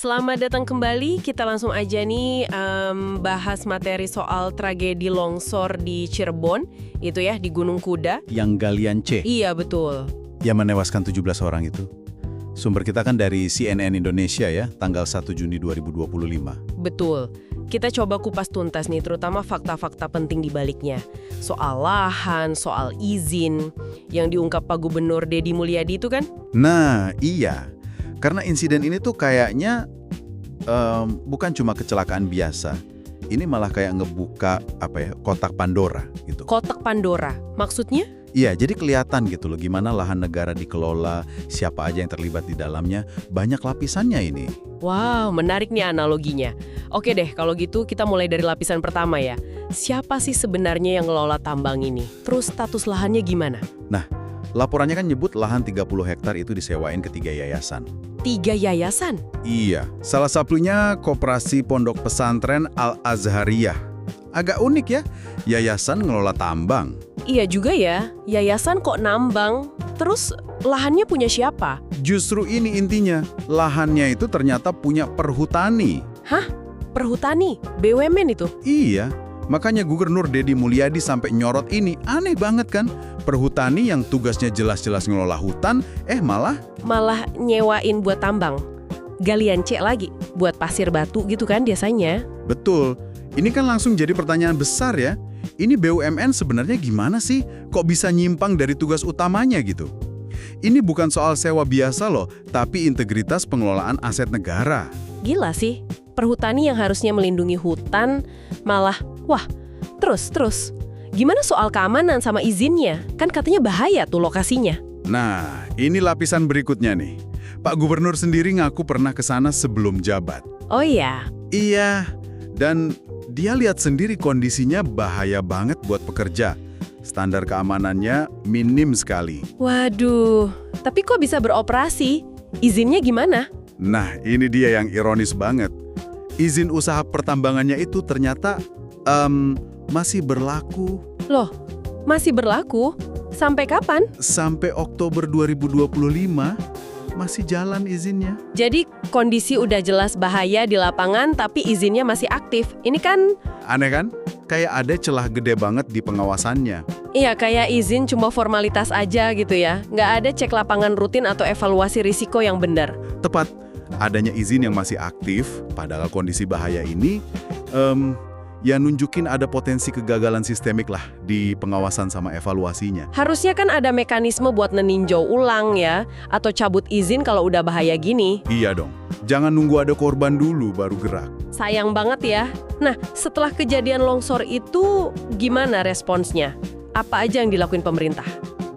Selamat datang kembali, kita langsung aja nih bahas materi soal tragedi longsor di Cirebon, itu ya, di Gunung Kuda. Yang Galian C, Iya, betul. yang menewaskan 17 orang itu. Sumber kita kan dari CNN Indonesia ya, tanggal 1 Juni 2025. Betul. Kita coba kupas tuntas nih, terutama fakta-fakta penting di baliknya. Soal lahan, soal izin, yang diungkap Pak Gubernur Deddy Mulyadi itu kan? Nah, iya. Karena insiden ini tuh kayaknya bukan cuma kecelakaan biasa. Ini malah kayak ngebuka kotak Pandora gitu. Kotak Pandora, maksudnya? Iya, jadi kelihatan gitu loh gimana lahan negara dikelola, siapa aja yang terlibat di dalamnya, banyak lapisannya ini. Wow, menarik nih analoginya. Oke deh, kalau gitu kita mulai dari lapisan pertama ya. Siapa sih sebenarnya yang ngelola tambang ini? Terus status lahannya gimana? Nah, laporannya kan nyebut lahan 30 hektar itu disewain ke 3 yayasan. 3 yayasan? Iya, salah satunya Koperasi Pondok Pesantren Al-Azhariyah. Agak unik ya, yayasan ngelola tambang. Iya juga ya, yayasan kok nambang. Terus lahannya punya siapa? Justru ini intinya, lahannya itu ternyata punya perhutani. Hah? Perhutani? BUMN itu? Iya, makanya Gubernur Deddy Mulyadi sampai nyorot ini, aneh banget kan? Perhutani yang tugasnya jelas-jelas ngelola hutan, malah nyewain buat tambang. Galian C lagi, buat pasir batu gitu kan biasanya. betul. Ini kan langsung jadi pertanyaan besar ya. Ini BUMN sebenarnya gimana sih? Kok bisa nyimpang dari tugas utamanya gitu? Ini bukan soal sewa biasa loh, tapi integritas pengelolaan aset negara. Gila sih, perhutani yang harusnya melindungi hutan malah, terus. Gimana soal keamanan sama izinnya? Kan katanya bahaya tuh lokasinya. Nah, ini lapisan berikutnya nih. Pak Gubernur sendiri ngaku pernah ke sana sebelum jabat. Oh iya, Iya, dan dia lihat sendiri kondisinya bahaya banget buat pekerja. Standar keamanannya minim sekali. waduh. Tapi kok bisa beroperasi? Izinnya gimana? Nah, ini dia yang ironis banget. Izin usaha pertambangannya itu ternyata masih berlaku Loh, masih berlaku? Sampai kapan? sampai Oktober 2025. Masih jalan izinnya. Jadi kondisi udah jelas bahaya di lapangan tapi izinnya masih aktif. Ini kan, Aneh kan? Kayak ada celah gede banget di pengawasannya. iya kayak izin cuma formalitas aja gitu ya. Nggak ada cek lapangan rutin atau evaluasi risiko yang benar. Tepat, adanya izin yang masih aktif, padahal kondisi bahaya ini, ya nunjukin ada potensi kegagalan sistemik lah di pengawasan sama evaluasinya. Harusnya kan ada mekanisme buat neninjau ulang ya, atau cabut izin kalau udah bahaya gini. Iya dong, jangan nunggu ada korban dulu baru gerak. Sayang banget ya. Nah, setelah kejadian longsor itu gimana responsnya? Apa aja yang dilakuin pemerintah?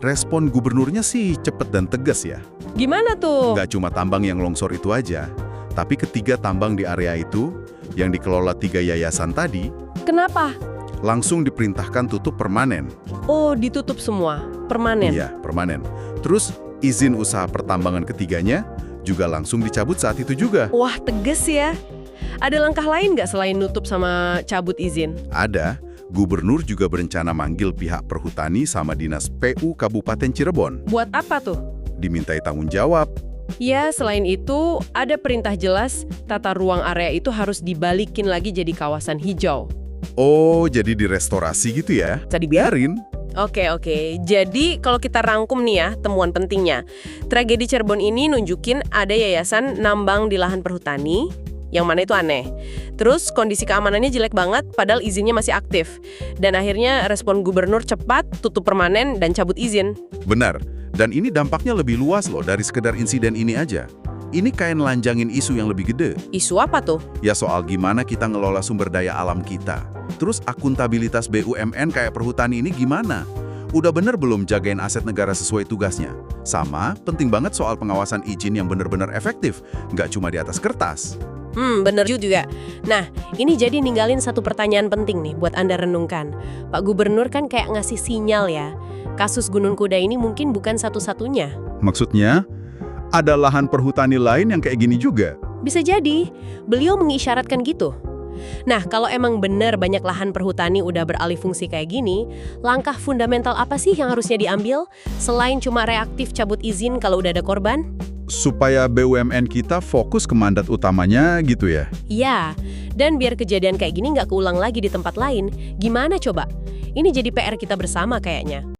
Respon gubernurnya sih cepet dan tegas ya. Gimana tuh? Nggak cuma tambang yang longsor itu aja, tapi ketiga tambang di area itu, yang dikelola 3 yayasan tadi, Kenapa? langsung diperintahkan tutup permanen. Oh, ditutup semua. Permanen. Iya, permanen. Terus izin usaha pertambangan ketiganya juga langsung dicabut saat itu juga. Wah, tegas ya. Ada langkah lain nggak selain nutup sama cabut izin? Ada, gubernur juga berencana manggil pihak perhutani sama dinas PU Kabupaten Cirebon. Buat apa tuh? Dimintai tanggung jawab. Ya, selain itu, ada perintah jelas tata ruang area itu harus dibalikin lagi jadi kawasan hijau. Oh, jadi direstorasi gitu ya? Bisa dibiarin? Biarin. Oke. Jadi, kalau kita rangkum nih ya, temuan pentingnya. Tragedi Cirebon ini nunjukin ada yayasan nambang di lahan perhutani, yang mana itu aneh. Terus, kondisi keamanannya jelek banget, padahal izinnya masih aktif. Dan akhirnya respon gubernur cepat, tutup permanen, dan cabut izin. Benar. Dan ini dampaknya lebih luas loh dari sekedar insiden ini aja. Ini kayak nelanjangin isu yang lebih gede. Isu apa tuh? Ya soal gimana kita ngelola sumber daya alam kita. Terus akuntabilitas BUMN kayak perhutani ini gimana? Udah bener belum jagain aset negara sesuai tugasnya? Sama, penting banget soal pengawasan izin yang bener-bener efektif, nggak cuma di atas kertas. Bener juga. Nah, ini jadi ninggalin satu pertanyaan penting nih buat Anda renungkan. Pak Gubernur kan kayak ngasih sinyal ya. Kasus Gunung Kuda ini mungkin bukan satu-satunya. Maksudnya, ada lahan perhutani lain yang kayak gini juga? Bisa jadi, beliau mengisyaratkan gitu. Nah, kalau emang benar banyak lahan perhutani udah beralih fungsi kayak gini, langkah fundamental apa sih yang harusnya diambil selain cuma reaktif cabut izin kalau udah ada korban? supaya BUMN kita fokus ke mandat utamanya gitu ya? Iya, dan biar kejadian kayak gini nggak keulang lagi di tempat lain, gimana coba? Ini jadi PR kita bersama kayaknya.